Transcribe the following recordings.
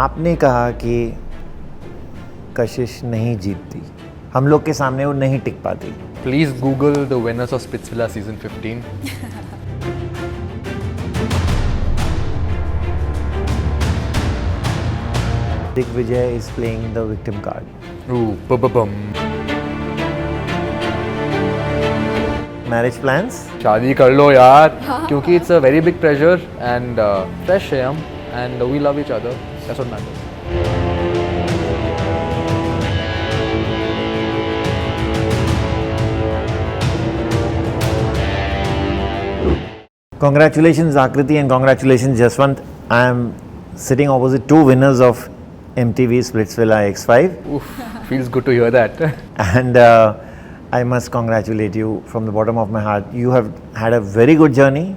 आपने कहा कि कशिश नहीं जीतती, हम लोग के सामने वो नहीं टिक पाती। Please Google the winners of Spitzvilla season 15. Digvijay is playing the victim card. Ooh, bum. Marriage plans? शादी कर लो यार, क्योंकि it's a very big pressure and fresh है हम and we love each other. That's what matters. Congratulations Akriti and congratulations Jaswant. I am sitting opposite two winners of MTV Splitsvilla X5 Oof, feels good to hear that. and I must congratulate you from the bottom of my heart. You have had a very good journey,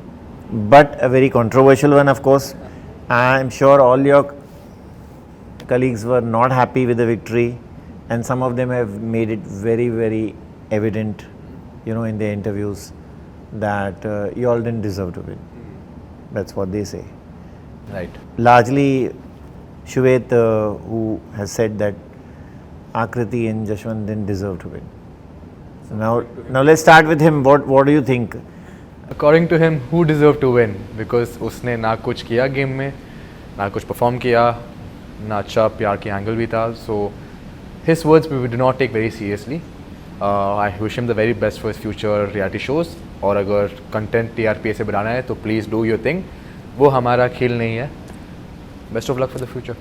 but a very controversial one, of course. I am sure all your colleagues were not happy with the victory, and some of them have made it very, very evident, in their interviews that you all didn't deserve to win. That's what they say. Right. Largely, Shwet, who has said that Akriti and Jaswant didn't deserve to win. So now let's start with him. What do you think? According to him, who deserved to win? Because उसने ना कुछ किया game में, ना कुछ perform किया, ना अच्छा प्यार की एंगल भी था. So his words we do not take very seriously. I wish him the very best for his future reality shows. और अगर कंटेंट TRP से बढ़ाना है तो प्लीज़ डू योर थिंग. वो हमारा खेल नहीं है. Best of luck for the future.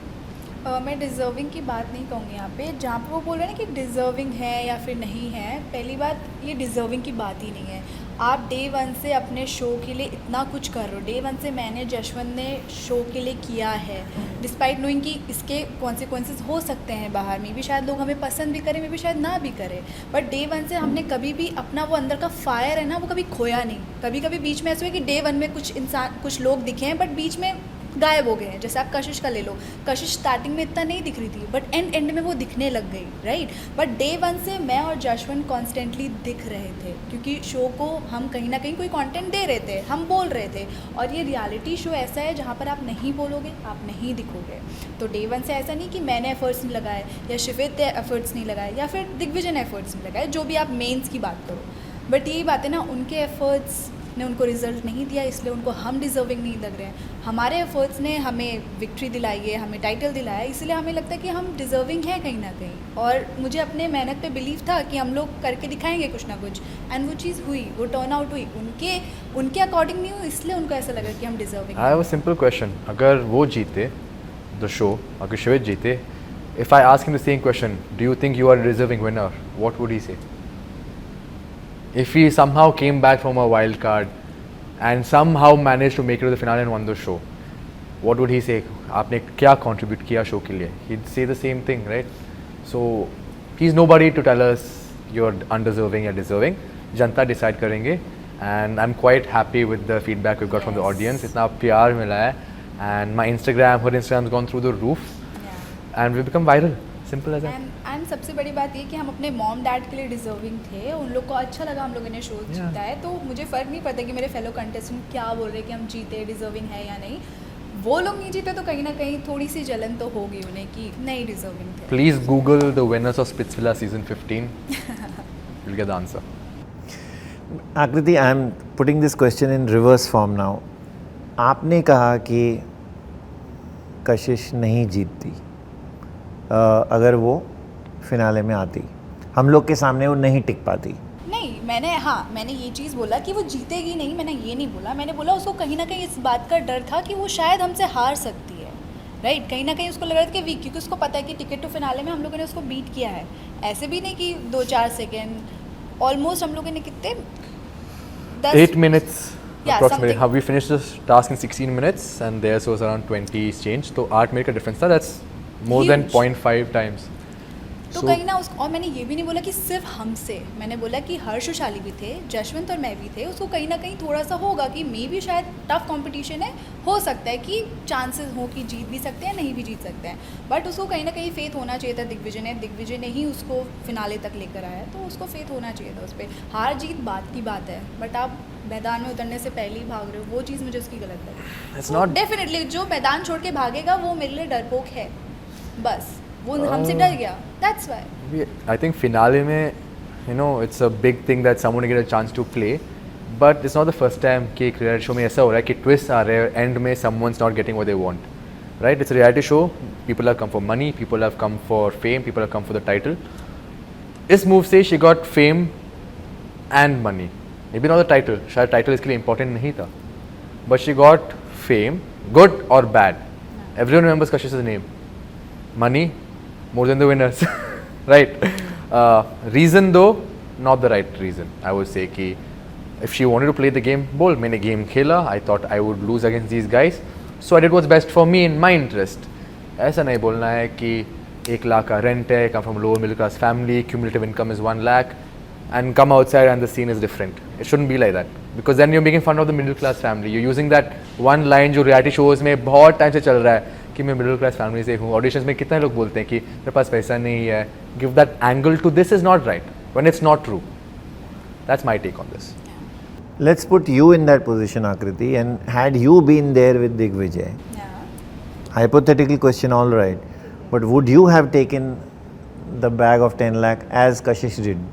मैं डिज़र्विंग की बात नहीं कहूँगी यहाँ पे. जहाँ पे वो बोल रहे हैं ना कि डिज़र्विंग है या फिर नहीं है, पहली बात ये डिज़र्विंग की बात ही नहीं है. आप डे वन से अपने शो के लिए इतना कुछ कर रहे हो. डे वन से मैंने जशवंत ने शो के लिए किया है, डिस्पाइट नोइंग कि इसके कॉन्सिक्वेंसेस हो सकते हैं बाहर में भी, शायद लोग हमें पसंद भी करें, में भी शायद ना भी करें, बट डे वन से हमने कभी भी अपना वो अंदर का फायर है ना, वो कभी खोया नहीं. कभी कभी बीच में ऐसा हुआ कि डे वन में कुछ लोग दिखे हैं बट बीच में गायब हो गए हैं. जैसे आप कशिश का ले लो, कशिश स्टार्टिंग में इतना नहीं दिख रही थी बट एंड में वो दिखने लग गई, राइट. बट डे वन से मैं और जशवंत कॉन्स्टेंटली दिख रहे थे, क्योंकि शो को हम कहीं ना कहीं कोई कंटेंट दे रहे थे, हम बोल रहे थे. और ये रियलिटी शो ऐसा है जहाँ पर आप नहीं बोलोगे आप नहीं दिखोगे. तो डे वन से ऐसा नहीं कि मैंने एफर्ट्स नहीं लगाए या शिफेत ने एफर्ट्स नहीं लगाए या फिर दिग्विजय ने एफर्ट्स नहीं लगाए, जो भी आप मेंस की बात करो. बट यही बात है ना, उनके एफर्ट्स ने उनको रिजल्ट नहीं दिया, इसलिए उनको हम डिज़र्विंग नहीं लग रहे हैं. हमारे एफर्ट्स ने हमें विक्ट्री दिलाई है, हमें टाइटल दिलाया है, इसलिए हमें लगता है कि हम डिज़र्विंग हैं कहीं ना कहीं. और मुझे अपने मेहनत पे बिलीव था कि हम लोग करके दिखाएंगे कुछ ना कुछ, एंड वो चीज़ हुई, वो टर्न आउट हुई. उनके अकॉर्डिंग नहीं हुई, इसलिए उनको ऐसा लगा कि हम deserving. I have a simple question. अगर वो जीते द शो, अगर श्वेत जीते, if I ask him the same question, do you think you are deserving winner, what would he say? If he somehow came back from a wild card and somehow managed to make it to the finale and won the show, what would he say? आपने क्या contribute किया show के लिए? He'd say the same thing, right? So he's nobody to tell us you're undeserving or deserving. Janata decide करेंगे, and I'm quite happy with the feedback we've got from the audience. इतना प्यार मिला है, and my Instagram, her Instagram's gone through the roof, and we've become viral. Simple as that. And सबसे बड़ी बात ये कि हम अपने मॉम डैड के लिए डिजर्विंग थे. उन लोग को अच्छा लगा हम लोगों ने शो जीता है, तो मुझे फ़र्क नहीं पड़ता कि मेरे फेलो कंटेस्टेंट क्या बोल रहे हैं कि हम जीते, डिजर्विंग है या नहीं. वो लोग नहीं जीते तो कहीं ना कहीं थोड़ी सी जलन तो होगी उन्हें कि नहीं डिजर्विंग थे. Please Google the winners of Spitzvilla season 15. You'll get the answer. Akriti, I am putting this question in reverse form now. आपने कहा कि कशिश नहीं जीतती, अगर वो फिनाले में आती, हम लोग के सामने वो नहीं टिक पाती. नहीं, मैंने ये चीज़ बोला कि वो जीतेगी नहीं, मैंने ये नहीं बोला. मैंने बोला उसको कहीं ना कहीं इस बात का डर था कि वो शायद हमसे हार सकती है, राइट. कहीं ना कहीं उसको लग रहा था कि वीक, क्योंकि उसको पता है कि टिकट टू फिनाले में हम लोगों ने उसको बीट किया है. ऐसे भी नहीं कि 2-4 सेकेंड, ऑलमोस्ट हम लोगों ने कितने 8 minutes approximately. How we finished this task in 16 minutes and theirs was around 20 change. तो 8 minute का difference था. That's more than 0.5 times. तो So- कहीं ना उस और मैंने ये भी नहीं बोला कि सिर्फ हमसे, मैंने बोला कि हर्ष और शाली भी थे, जशवंत और मैं भी थे। उसको कहीं ना कहीं थोड़ा सा होगा कि मे भी शायद टफ कंपटीशन है, हो सकता है कि चांसेस हो कि जीत भी सकते हैं, नहीं भी जीत सकते हैं, बट उसको कहीं ना कहीं फेथ होना चाहिए था दिग्विजय ने ही उसको फिनाले तक लेकर आया, तो उसको फेथ होना चाहिए था उस पर। हार जीत बात की बात है, बट आप मैदान में उतरने से पहले ही भाग रहे हो, वो चीज़ मुझे उसकी गलत लगी। It's not- डेफिनेटली जो मैदान छोड़ के भागेगा वो मेरे लिए डरपोक है, बस वो हमसे डर गया, that's why. I think finale में, you know, it's a big thing that someone get a chance to play, but it's not the first time कि एक reality show में ऐसा हो रहा है कि twist आ रहे हैं, end में someone's not getting what they want, right? It's a reality show. People have come for money, people have come for fame, people have come for the title. इस move से she got fame and money. Maybe not the title. शायद title इसके लिए important नहीं था, but she got fame, good or bad. Everyone remembers Kashish's name. Money, more than the winners, right? Reason though, not the right reason. I would say कि if she wanted to play the game, बोल मैंने game खेला, I thought I would lose against these guys, so I did what's best for me in my interest. ऐसा नहीं बोलना है कि 1 लाख का rent है, come from lower middle class family, cumulative income is 1 lakh, and come outside and the scene is different. It shouldn't be like that, because then you're making fun of the middle class family. You're using that one line जो reality shows में बहुत time से चल रहा है कि मैं middle class family से हूँ। ऑडिशंस में कितने लोग बोलते हैं कि मेरे पास पैसा नहीं है। Give that angle to this is not right when it's not true. That's my take on this. Let's put you in that position, Akriti, and had you been there with Digvijay, hypothetical question, all right, but would you have taken the bag of 10 lakh as Kashish did?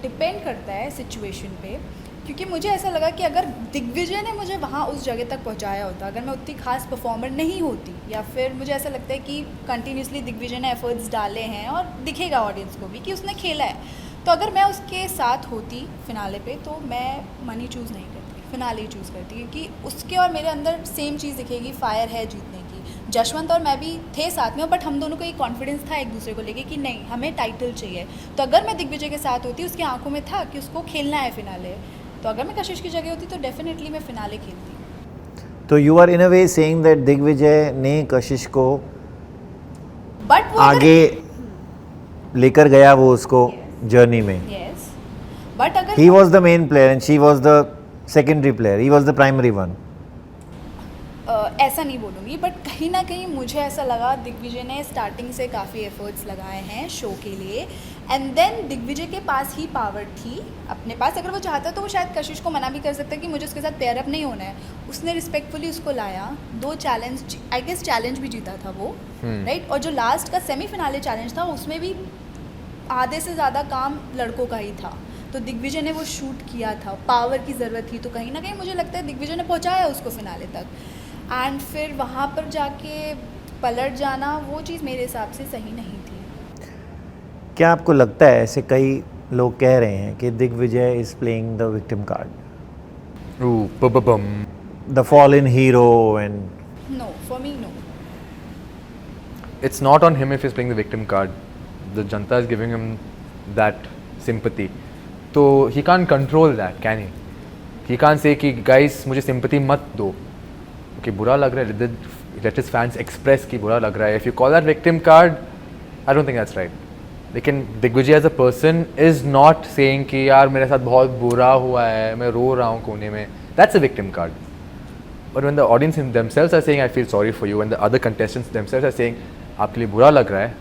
Depend करता है situation पे, क्योंकि मुझे ऐसा लगा कि अगर दिग्विजय ने मुझे वहाँ उस जगह तक पहुँचाया होता, अगर मैं उतनी खास परफॉर्मर नहीं होती, या फिर मुझे ऐसा लगता है कि कंटिन्यूसली दिग्विजय ने एफर्ट्स डाले हैं और दिखेगा ऑडियंस को भी कि उसने खेला है, तो अगर मैं उसके साथ होती फिनाले पे तो मैं मनी चूज़ नहीं करती, फिनाले ही चूज़ करती, क्योंकि उसके और मेरे अंदर सेम चीज़ दिखेगी, फायर है जीतने की। जशवंत और मैं भी थे साथ में, बट हम दोनों को एक कॉन्फिडेंस था एक दूसरे को लेके कि नहीं हमें टाइटल चाहिए। तो अगर मैं दिग्विजय के साथ होती, उसकी आंखों में था कि उसको खेलना है फिनाले, तो अगर मैं कशिश की जगह होती तो डेफिनेटली मैं फिनाले खेलती। तो you are in a way saying that Digvijay ने कशिश को बट वो आगे लेकर गया, वो उसको जर्नी में। यस, बट अगर He was the main player and she was the secondary player. He was the primary one. ऐसा नहीं बोलूँगी, बट कहीं ना कहीं मुझे ऐसा लगा दिग्विजय ने स्टार्टिंग से काफ़ी एफर्ट्स लगाए हैं शो के लिए, एंड देन दिग्विजय के पास ही पावर थी अपने पास। अगर वो चाहता तो वो शायद कशिश को मना भी कर सकता कि मुझे उसके साथ पेयर अप नहीं होना है। उसने रिस्पेक्टफुली उसको लाया, 2 चैलेंज, आई गेस चैलेंज भी जीता था वो, राइट। और जो लास्ट का सेमीफिनाले चैलेंज था उसमें भी आधे से ज़्यादा काम लड़कों का ही था, तो दिग्विजय ने वो शूट किया था, पावर की ज़रूरत थी, तो कहीं ना कहीं मुझे लगता है दिग्विजय ने पहुंचाया उसको फिनाले तक, एंड फिर वहाँ पर जाके पलट जाना वो चीज़ मेरे हिसाब से सही नहीं थी। क्या आपको लगता है, ऐसे कई लोग कह रहे हैं कि Digvijay is playing the victim card, the fallen hero, and no, for me no. It's not on him if he's playing the victim card. The Janta is giving him that sympathy. So he can't control that, can he? He can't say कि guys मुझे sympathy मत दो. Okay, बुरा लग रहा है. Let his fans express कि बुरा लग रहा है. If you call that victim card, I don't think that's right. लेकिन Digvijay as a person is not saying कि यार मेरे साथ बहुत बुरा हुआ है, मैं रो रहा हूँ कोने में. That's a victim card. But when the audience in themselves are saying I feel sorry for you, and the other contestants themselves are saying आपके लिए बुरा लग रहा है,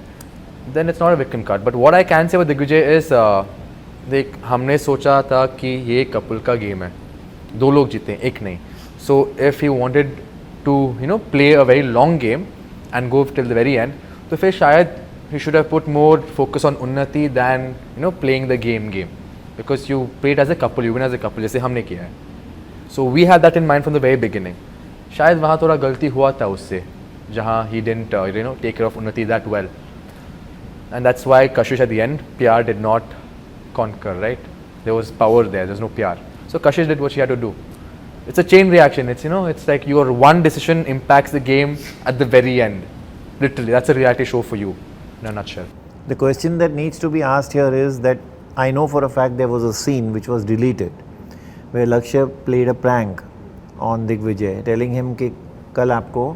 then it's not a victim card. But what I can say about Digvijay is देख हमने सोचा था कि ये कपल का गेम है, 2 लोग जीते हैं, एक नहीं. So if he wanted to play a very long game and go till the very end, तो फिर शायद he should have put more focus on उन्नति than playing the game, because you played as a couple, you win as a couple, जैसे हमने किया है. So we had that in mind from the very beginning. शायद वहाँ थोड़ा गलती हुआ था उससे, जहाँ he didn't take care of Unnati that well, and that's why Kashish at the end, PR did not conquer, right? There was power there's no PR, so Kashish did what she had to do. It's a chain reaction. It's it's like your one decision impacts the game at the very end. Literally, that's a reality show for you in a nutshell. the question that needs to be asked here is that I know for a fact there was a scene which was deleted where Lakshya played a prank on Digvijay, telling him कि कल आपको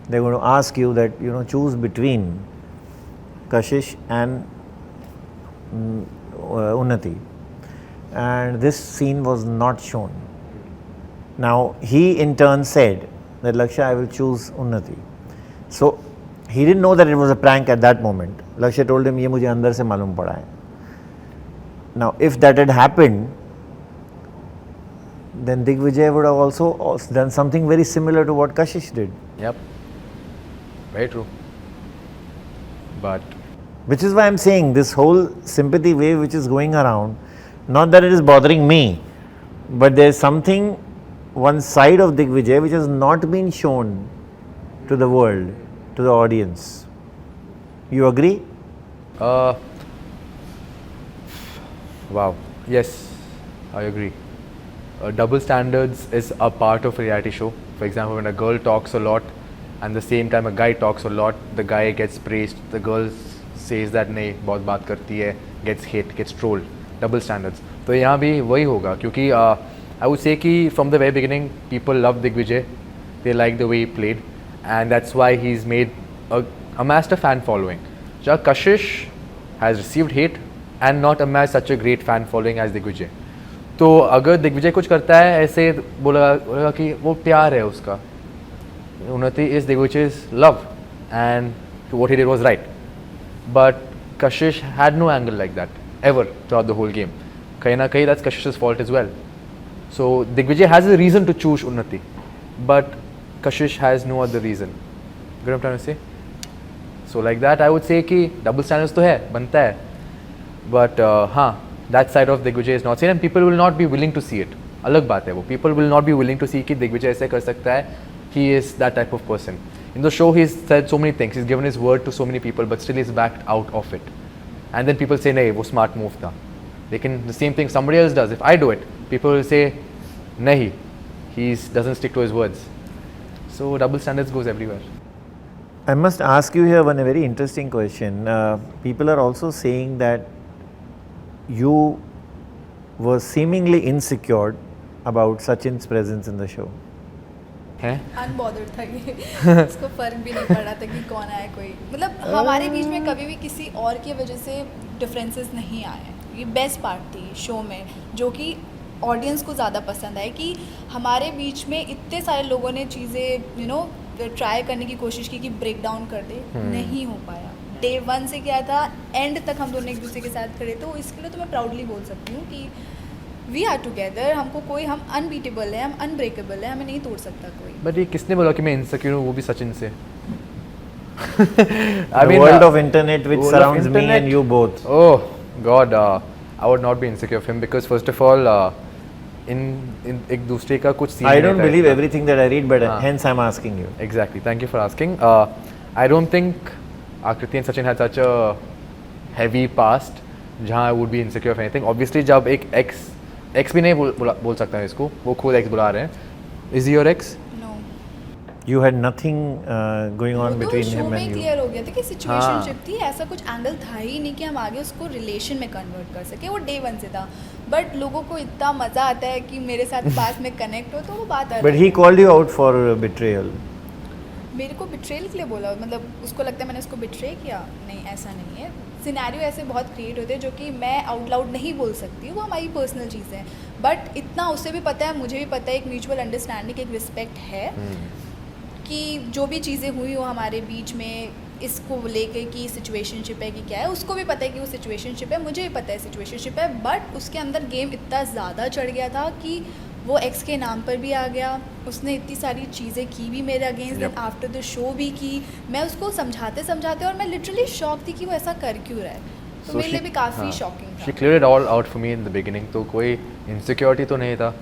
they're going to ask you that choose between Kashish and Unnati, and this scene was not shown. Now he in turn said that Lakshya, I will choose Unnati. So he didn't know that it was a prank at that moment. Lakshya told him, "ये मुझे अंदर से मालूम पड़ा है." Now if that had happened, then Digvijay would have also done something very similar to what Kashish did. Yep. Very true. But Which is why I'm saying this whole sympathy wave which is going around, not that it is bothering me, but there's something, one side of Digvijay which has not been shown to the world, to the audience. You agree? wow. Yes, I agree. Double standards is a part of a reality show. For example, when a girl talks a lot and the same time a guy talks a lot, the guy gets praised, the girl says that नहीं बहुत बात करती है, gets hate, gets trolled. Double standards. तो यहाँ भी वही होगा क्योंकि I would say कि from the very beginning people loved Digvijay, they liked the way he played, and that's why he's made amassed a fan following. Just Kashish has received hate and not amassed such a great fan following as Digvijay. तो अगर दिग्विजय कुछ करता है ऐसे बोलेगा कि वो प्यार है उसका, Unnati is Digvijay's love and what he did was right. But Kashish had no angle like that ever throughout the whole game. कहीं ना कहीं that's Kashish's fault as well. So Digvijay has a reason to choose Unnati, but Kashish has no other reason. You know what I'm trying to say? So like that I would say कि double standards तो है, बनता है. But हाँ, that side of Digvijay is not seen and people will not be willing to see it. अलग बात है वो. People will not be willing to see कि Digvijay ऐसे कर सकता है. He is that type of person. In the show he's said so many things. He's given his word to so many people, but still he's backed out of it. And then people say नहीं वो smart move था. लेकिन the same thing somebody else does. If I do it, people will say नहीं, he doesn't stick to his words. So double standards goes everywhere. I must ask you here one very interesting question. People are also saying that you were seemingly insecure about Sachin's presence in the show. हैं? Unbothered था ये उसको फर्क भी नहीं पड़ रहा था कि कौन आया कोई, मतलब हमारे बीच में कभी भी किसी और की वजह से डिफरेंसेस नहीं आए. ये बेस्ट पार्ट थी शो में जो कि ऑडियंस को ज़्यादा पसंद आए कि हमारे बीच में इतने सारे लोगों ने चीज़ें ट्राई करने की कोशिश की कि ब्रेक डाउन कर दे, नहीं हो पाया. डे 1 से क्या था, एंड तक हम दोनों एक दूसरे के साथ खड़े. तो इसके लिए तो मैं प्राउडली बोल सकती हूँ कि वी आर टुगेदर. हमको कोई, हम अनबीटेबल है, हम अनब्रेकेबल है, हमें नहीं तोड़ सकता कोई. बट ये किसने बोला कि मैं इनसिक्योर हूँ, वो भी सचिन से. The world of internet which surrounds me and you both. Oh God, I would not be insecure of him because first of all, in एक दूसरे का कुछ scene I नहीं don't था believe इसका. everything that I read, but हाँ. hence I'm asking you. Exactly. Thank you for asking. I don't think Akriti and Sachin had such a heavy past जहाँ I would be insecure of anything. Obviously जब एक ex भी नहीं बोल सकता है इसको, वो खुद ex बुला रहे हैं. Is he your ex? No, You had nothing going on वो तो between शो him में and you. क्लियर हो गया था कि सिचुएशनशिप थी. ऐसा कुछ एंगल था ही नहीं कि हम आगे उसको रिलेशन में कन्वर्ट कर सके. वो डे 1 से था. बट लोगों को इतना मज़ा आता है कि मेरे साथ पास में कनेक्ट हो, तो वो बात अलग But he है. called you out for betrayal. मेरे को बिट्रेल के लिए बोला, मतलब उसको लगता है मैंने उसको बिट्रे किया. नहीं, ऐसा नहीं है. सिनेरियो ऐसे बहुत क्रिएट होते हैं जो कि मैं आउट लाउड नहीं बोल सकती. वो हमारी पर्सनल चीज़ है. बट इतना उसे भी पता है, मुझे भी पता है, एक म्यूचुअल अंडरस्टैंडिंग, एक रिस्पेक्ट है कि जो भी चीज़ें हुई हो हमारे बीच में, इसको लेके कि सिचुएशनशिप है कि क्या है, उसको भी पता है कि वो सिचुएशनशिप है, मुझे भी पता है सिचुएशनशिप है. बट उसके अंदर गेम इतना ज़्यादा चढ़ गया था कि वो एक्स के नाम पर भी आ गया. उसने इतनी सारी चीज़ें की भी मेरे against, then after the show भी की. मैं उसको समझाते और मैं लिटरली शॉक थी कि वो ऐसा कर क्यों रहा है. तो मेरे लिए भी काफ़ी शॉकिंग था. She cleared it all out for me in the beginning. तो कोई insecurity तो नहीं था.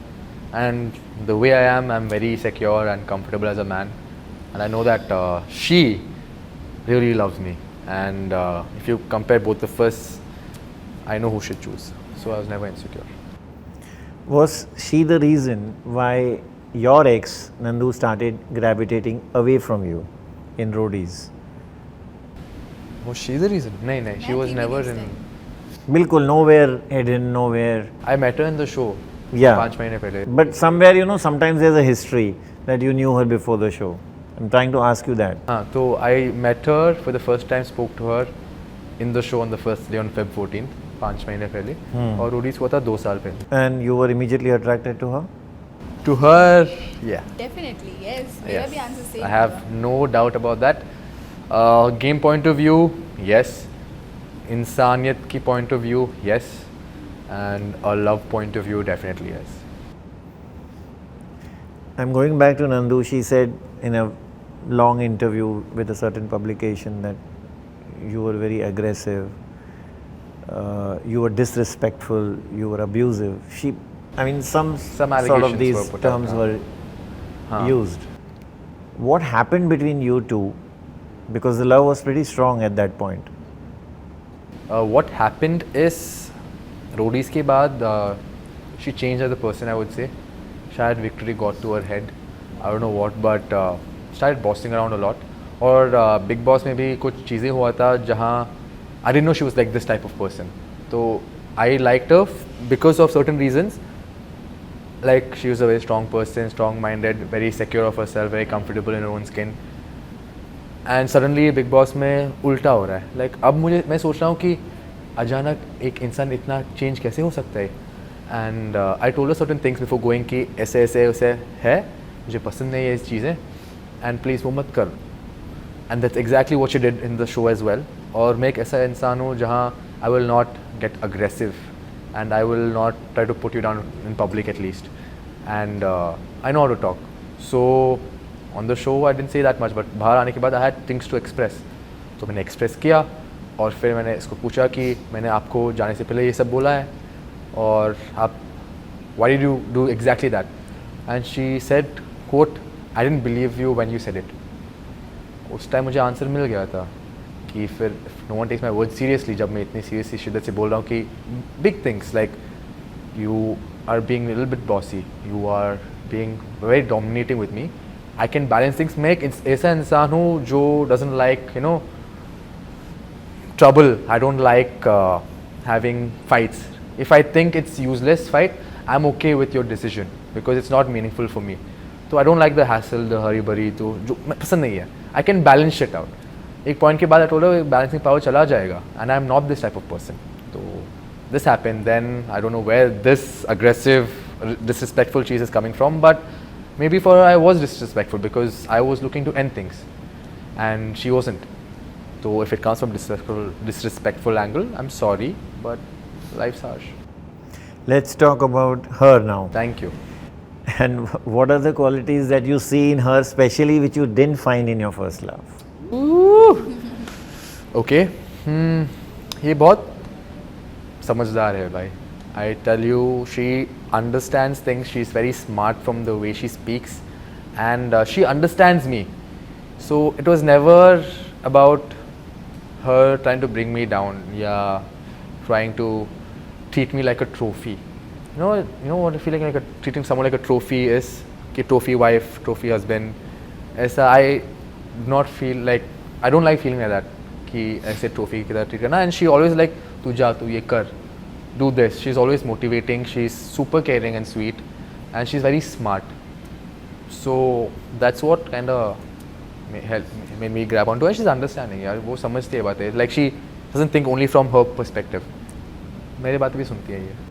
And the way I am, I'm very secure and comfortable as a man. And I know that she really loves me. And if you compare both of us, I know who should choose. So I was never insecure. Was she the reason why your ex Nandu started gravitating away from you in roadies? Was she the reason? No, she was never in. बिल्कुल nowhere hidden, nowhere. I met her in the show. Yeah. 5 महीने पहले. But somewhere, sometimes there's a history that you knew her before the show. I'm trying to ask you that. हाँ, तो I met her for the first time, spoke to her, in the show on the first day on Feb 14th, 5 महीने पहले, और release हुआ था 2 साल पहले. And you were immediately attracted to her? To her, yeah. Definitely, yes. मेरा भी answer same. I have no doubt about that. Game point of view, yes. इंसानियत की point of view, yes. And a love point of view, definitely yes. I'm going back to Nandu. She said in a long interview with a certain publication that you were very aggressive, you were disrespectful, you were abusive. I mean, some sort of allegations these were put out, terms हाँ. were used. What happened between you two? Because the love was pretty strong at that point. What happened is, Roadies के बाद she changed as a person, I would say. शायद victory got to her head. I don't know what, but started bossing around a lot. और Big Boss में भी कुछ चीज़ें हुआ था जहाँ I didn't know she was like this type of person. तो I liked her because of certain reasons. Like she was a very strong person, strong-minded, very secure of herself, very comfortable in her own skin. And suddenly Big Boss में उल्टा हो रहा है. Like अब मैं सोच रहा हूँ कि अचानक एक इंसान इतना चेंज कैसे हो सकता है. And I told her certain things before going कि ऐसे ऐसे वैसे है, मुझे पसंद नहीं है ये चीज़ें, and please वो मत कर. And that's exactly what she did in the show as well. और मैं एक ऐसा इंसान हूँ जहाँ I will not get aggressive and I will not try to put you down in public at least. And I know how to talk. So on the show I didn't say that much, but बाहर आने के बाद I had things to express. तो मैंने express किया और फिर मैंने इसको पूछा कि मैंने आपको जाने से पहले ये सब बोला है और आप why did you do exactly that? And she said, quote, I didn't believe you when you said it. उस टाइम मुझे आंसर मिल गया था कि फिर no one takes my word seriously, जब मैं इतनी सीरियसली शिद्दत से बोल रहा हूँ कि big things like you are being little bit bossy, you are being very dominating with me, I can balance things. मैं एक ऐसा इंसान हूँ जो doesn't like you know trouble. I don't like having fights. If I think it's useless fight, I am okay with your decision because it's not meaningful for me. तो I don't like the hassle, the hurry burry, तो जो पसंद नहीं है. I can balance shit out. एक point के बाद I told her balancing power चला जाएगा and I am not this type of person. तो this happened. Then I don't know where this aggressive disrespectful cheese is coming from, but maybe for her I was disrespectful because I was looking to end things and she wasn't. So if it comes from disrespectful angle, I'm sorry, but life's harsh. Let's talk about her now. Thank you. And what are the qualities that you see in her, especially which you didn't find in your first love? Okay. ये बहुत समझदार है भाई. I tell you, she understands things. She's very smart from the way she speaks, and she understands me. So it was never about her trying to bring me down, trying to treat me like a trophy. You know what I feel like treating someone like a trophy is? कि trophy wife, trophy husband. ऐसा I do not feel like, I don't like feeling like that. कि ऐसे trophy की तरह treat करना. And she always like, तू जा, तू ये कर, do this. She's always motivating. She's super caring and sweet, and she's very smart. So that's what kind of made me grab onto her. She's understanding. यार वो समझती है बातें. Like she doesn't think only from her perspective. मेरी बातें भी सुनती है ये.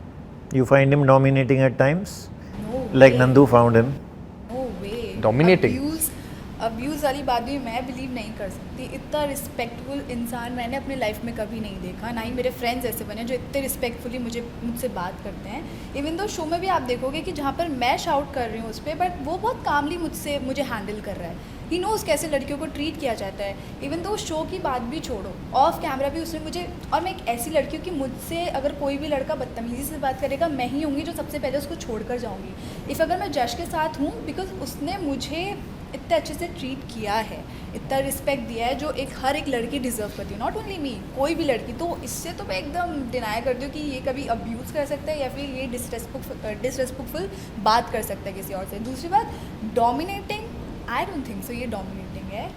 You find him dominating at times? No Like way. Nandu found him? No way. Dominating. Abuse वाली बात भी मैं बिलीव नहीं कर सकती. इतना रिस्पेक्टफुल इंसान मैंने अपने लाइफ में कभी नहीं देखा. ना ही मेरे फ्रेंड्स ऐसे बने जो इतने रिस्पेक्टफुली मुझसे बात करते हैं. इवन दो शो में भी आप देखोगे कि जहाँ पर मैं शाउट कर रही हूँ उस पर, बट वो बहुत कामली मुझे हैंडल कर रहा है. ही नोज़ कैसे लड़कियों को ट्रीट किया जाता है. इवन दो शो की बात भी छोड़ो, ऑफ कैमरा भी उसने मुझे, और मैं एक ऐसी लड़की हूँ कि मुझसे अगर कोई भी लड़का बदतमीज़ी से बात करेगा, मैं ही होंगी जो सबसे पहले उसको छोड़ कर जाऊँगी. इफ़ अगर मैं जश के साथ हूँ, बिकॉज उसने मुझे इतने अच्छे से ट्रीट किया है, इतना रिस्पेक्ट दिया है जो हर एक लड़की डिज़र्व करती है. नॉट ओनली मी, कोई भी लड़की. तो इससे तो मैं एकदम डिनाई करती हूँ कि ये कभी अब्यूज़ कर सकता है या फिर ये डिसरेस्पेक्टफुल बात कर सकता है किसी और से. दूसरी बात, dominating, I don't think so ये डोमिनेटिंग है.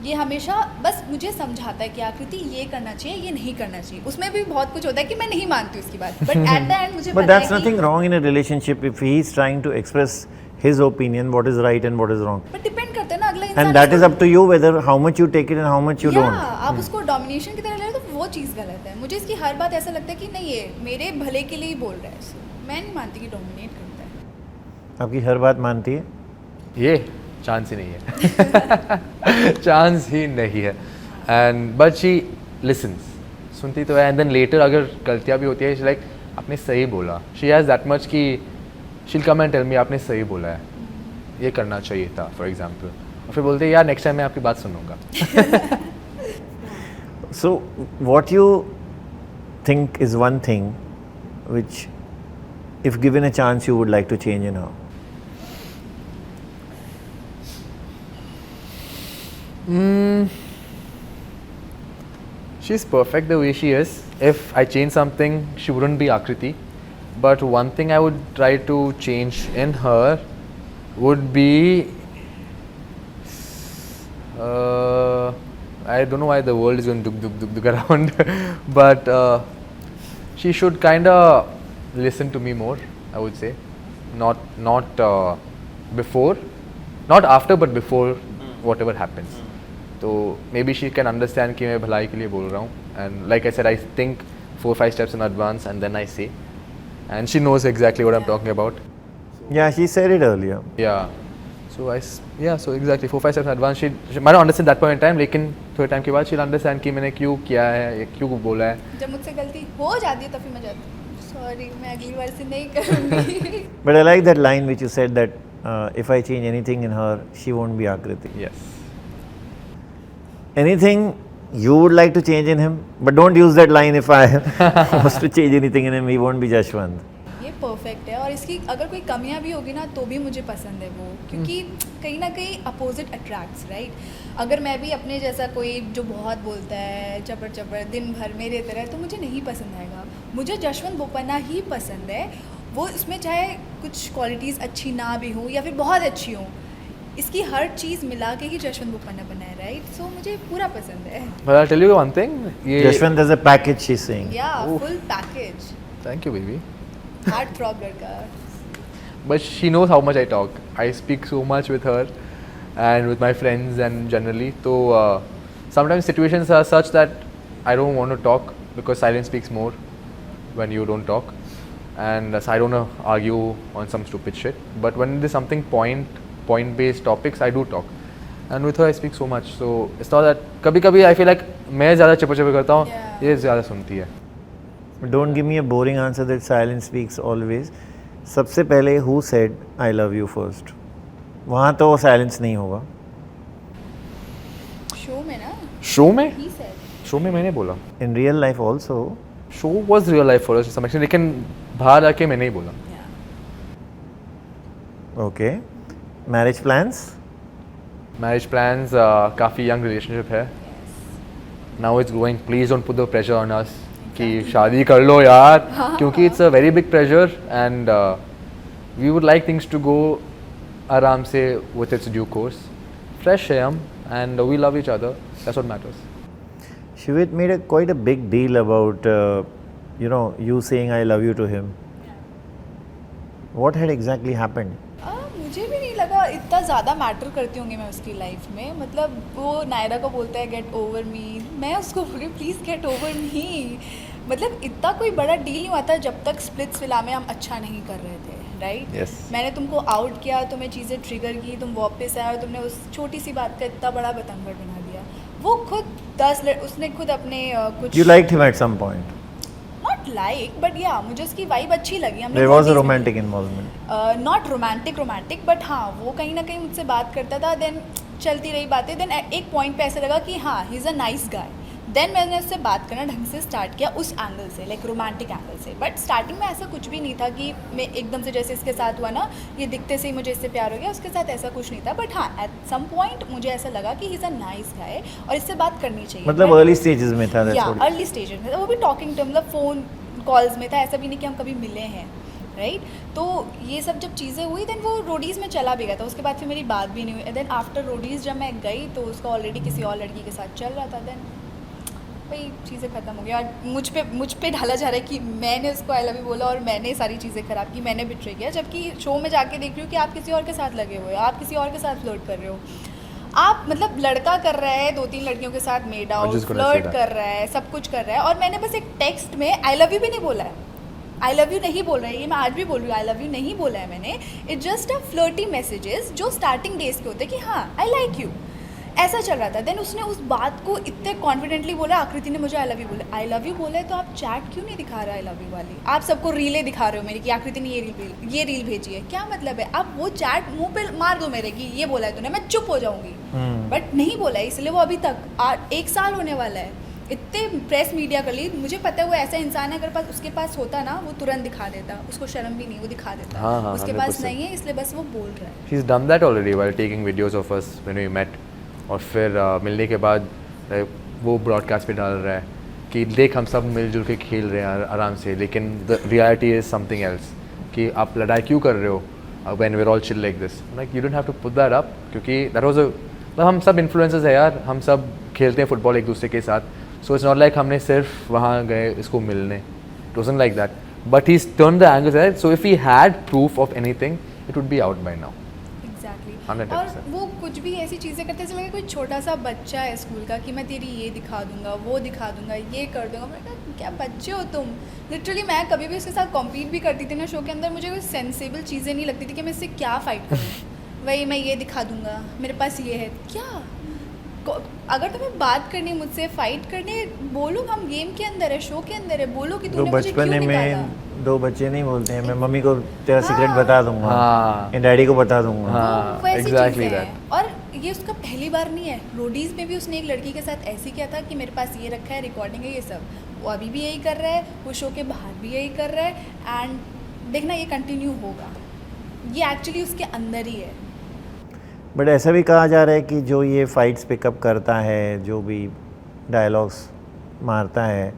ये हमेशा बस मुझे समझाता है कि आकृति ये करना चाहिए, ये नहीं करना चाहिए. उसमें भी बहुत कुछ होता है कि मैं नहीं मानती उसकी बात, बट एट द एंड मुझे But पता that's है कि nothing wrong in a relationship if he is trying to express his opinion, what is right and what is wrong. But depend करता है ना अगला इंसान. And that is up to you whether how much you take it and how much you या don't. आप उसको domination की तरह ले रहे हो तो वो चीज़ गलत है। मुझे इसकी हर बात ऐसा लगता है कि नहीं ये मेरे भले के लिए ही बोल रहा है। So, मैं नहीं मानती कि डोमिनेट करता है। आपकी हर बात मानती है? ये चांस ही नहीं है चांस ही नहीं है एंड बट शी लिसन्स, सुनती तो है एंड देन लेटर अगर गलतियाँ भी होती है लाइक आपने सही बोला, शी हैज़ दैट मच कि शील कम एंड टेल मी आपने सही बोला है, ये करना चाहिए था फॉर एग्जांपल, और फिर बोलते हैं यार नेक्स्ट टाइम मैं आपकी बात सुनूंगा। So, what you think is one thing which, if given a chance, you would like to change in her? She's perfect the way she is. If I change something, she wouldn't be Akriti. But one thing I would try to change in her would be I don't know why the world is going duk around, but she should kind of listen to me more. I would say, not before, not after, but before whatever happens. So maybe she can understand कि मैं भलाई के लिए बोल रहा हूँ, and like I said, I think 4-5 steps in advance and then I say, and she knows exactly what I'm talking about. Yeah, she said it earlier. Yeah. So exactly 4-5 steps in advance. She might not understand that point in time, लेकिन थोड़े time के बाद she'll understand कि मैंने क्यों किया है, क्यों बोला है. जब मुझसे गलती हो जाती है तो फिर मैं जाती हूँ सॉरी मैं अगली बार से नहीं करूँगी। But I like that line which you said that if I change anything in her, she won't be Akriti. Yes. Anything you would like to change in him, but don't use that line if I was to change anything in him, he won't be Jashwant. ये perfect है और इसकी अगर कोई कमियां भी होगी ना तो भी मुझे पसंद है वो, क्योंकि कहीं ना कहीं अपोजिट अट्रैक्ट्स राइट। अगर मैं भी अपने जैसा कोई जो बहुत बोलता है चपर चपर दिन भर मेरे तरह, तो मुझे नहीं पसंद आएगा। मुझे जशवंत बोपन्ना ही पसंद है, वो उसमें चाहे कुछ क्वालिटीज़ अच्छी ना भी हो या फिर बहुत अच्छी हो, इसकी हर चीज़ मिला के ही जशवंत बोपन्ना बना है राइट। सो मुझे पूरा पसंद है। But I'll tell you one thing. Jashwant as a package, she's saying. या full package, Thank you, baby. Heart throb लड़का। But she knows how much I talk. I speak so much with her and with my friends and generally. So sometimes situations are such that I don't want to talk because silence speaks more when you don't talk. And so I don't want to argue on some stupid shit. But when there's something point-based topics, I do talk. And with her I speak so much. So it's not that कभी-कभी I feel like मैं ज़्यादा चपर करता हूँ, Yeah. ये ज़्यादा सुनती है. But don't give me a boring answer that silence speaks always. सबसे पहले who said I love you first? वहाँ तो silence नहीं होगा. शो में ना Show में? ही सेड Show में मैंने बोला. In real life also. Show was real life for us to some extent, लेकिन बाहर आके मैंने ही बोला. Okay. Marriage plans? Marriage plans, काफ़ी young relationship है. Now it's growing. Please don't put the pressure on us कि शादी कर लो यार, क्योंकि it's a very big pressure and we would like things to go आराम से with its due course. Fresh है हम and we love each other. That's what matters. Shivit made quite a big deal about you saying I love you to him. What had exactly happened? मुझे भी नहीं लगा इतना ज़्यादा matter करती होंगी मैं उसकी लाइफ में। मतलब वो नायरा को बोलता है गेट ओवर मी, मैं उसको बोल रही प्लीज़ गेट ओवर मी। मतलब इतना कोई बड़ा डील नहीं हुआ था जब तक स्प्लिट्स विला में हम अच्छा नहीं कर रहे थे राइट। Yes. मैंने तुमको आउट किया, तुम्हें चीज़ें ट्रिगर की, तुम वापस आए और तुमने उस छोटी सी बात का इतना बड़ा बतंगड़ बना दिया। वो खुद उसने खुद अपने कुछ You liked him at some point. Not like but या मुझे उसकी वाइब अच्छी लगी। हमने There was a बहुत romantic involvement. Not romantic but हाँ वो कहीं ना कहीं मुझसे बात करता था, देन चलती रही बातें, देन एक पॉइंट पे ऐसा लगा कि हाँ he is a nice guy. Then मैंने उससे बात करना ढंग से स्टार्ट किया उस एंगल से, लाइक रोमांटिक एंगल से। बट स्टार्टिंग में ऐसा कुछ भी नहीं था कि मैं एकदम से जैसे इसके साथ हुआ ना, ये दिखते से ही मुझे इससे प्यार हो गया, उसके साथ ऐसा कुछ नहीं था। बट हाँ एट सम पॉइंट मुझे ऐसा लगा कि ही इज़ अ नाइस गाय और इससे बात करनी चाहिए। मतलब early stages में था. That's या what. अर्ली स्टेज में था, वो भी टॉकिंग टू मतलब फ़ोन कॉल्स में था, ऐसा भी नहीं कि हम कभी मिले हैं राइट। तो ये सब जब चीज़ें हुई देन वो रोडीज़ में चला भी गया था, उसके बाद फिर मेरी बात भी नहीं हुई। देन आफ्टर रोडीज़ जब मैं गई तो उसका ऑलरेडी किसी और लड़की के साथ चल रहा था, देन वही चीज़ें ख़त्म हो गई। और मुझ पे ढाला जा रहा है कि मैंने उसको आई लव यू बोला और मैंने सारी चीज़ें ख़राब की, मैंने बिट्रे किया, जबकि शो में जाके देख रही हूँ कि आप किसी और के साथ लगे हुए हो, आप किसी और के साथ फ्लर्ट कर रहे हो। आप मतलब लड़का कर रहा है 2-3 लड़कियों के साथ made out, just gonna say flirt that. कर रहा है, सब कुछ कर रहा है, और मैंने बस एक टेक्स्ट में आई लव यू भी नहीं बोला है। आई लव यू नहीं बोल रहा है, ये मैं आज भी बोल रही हूँ, आई लव यू नहीं बोला है मैंने। It just a flirty messages जो स्टार्टिंग डेज के होते हैं कि हाँ आई लाइक यू, ऐसा चल रहा था। देन उसने उस बात को इतने कॉन्फिडेंटली बोला, आकृति ने मुझे आई लव यू बोला। आई लव यू बोला है तो आप चैट क्यों नहीं दिखा रहे आई लव यू वाली? आप सबको रीलें दिखा रहे हो मेरी कि आकृति ने ये रील भेजी है, क्या मतलब है? आप वो चैट मुंह पे मार दो मेरे कि ये बोला है तूने, मैं चुप हो जाऊंगी। बट नहीं बोला है, इसलिए वो अभी तक 1 साल होने वाला है। इतने प्रेस मीडिया कर ली, मुझे पता है वो ऐसा इंसान है, अगर पास उसके पास होता ना वो तुरंत दिखा देता, उसको शर्म भी नहीं, वो दिखा देता। हाँ, उसके पास 100%. नहीं है, इसलिए बस वो बोल रहा है। She's done that already while taking videos of us when we met. और फिर मिलने के बाद वो ब्रॉडकास्ट पे डाल रहा है कि देख हम सब मिलजुल के खेल रहे हैं आराम से, लेकिन the reality is something else, कि आप लड़ाई क्यों कर रहे हो when we are all chill like this. Like you don't have to put that up, क्योंकि दैट वाज मतलब हम सब इन्फ्लुएंसर्स है यार, हम सब खेलते हैं फुटबॉल एक दूसरे के साथ। सो इट्स नॉट लाइक हमने सिर्फ वहाँ गए इसको मिलने, it wasn't like that, but he turn the angle. So if he had proof of anything it would be out by now. Exactly. 100%. और वो कुछ भी ऐसी चीज़ें करते हैं, जैसे लगे कोई छोटा सा बच्चा है स्कूल का कि मैं तेरी ये दिखा दूंगा, वो दिखा दूंगा, ये कर दूंगा। मैं कहा क्या बच्चे हो तुम? लिटरली मैं कभी भी उसके साथ कॉम्पीट भी करती थी ना शो के अंदर, मुझे कोई सेंसेबल चीज़ें नहीं लगती थी कि मैं इससे क्या फ़ाइट करूँ। वही मैं ये दिखा दूंगा, मेरे पास ये है, क्या? अगर तुम्हें बात करनी, मुझसे फाइट करनी, बोलो, हम गेम के अंदर है, शो के अंदर है, बोलो कि तो तूने मुझे क्यों बचपन निकाला। में 2 बच्चे नहीं बोलते हैं, मैं मम्मी को तेरा सीक्रेट बता दूंगा, हाँ। डैडी को बता दूंगा। हाँ, वो वैसी exactly चीज़ें that. हैं। और ये उसका पहली बार नहीं है, रोडीज़ में भी उसने एक लड़की के साथ ऐसे किया था कि मेरे पास ये रखा है, रिकॉर्डिंग है, ये सब। वो अभी भी यही कर रहा है, वो शो के बाहर भी यही कर रहा है, एंड देखना ये कंटिन्यू होगा। ये एक्चुअली उसके अंदर ही है। बट ऐसा भी कहा जा रहा है कि जो ये फाइट्स पिकअप करता है, जो भी डायलॉग्स मारता है,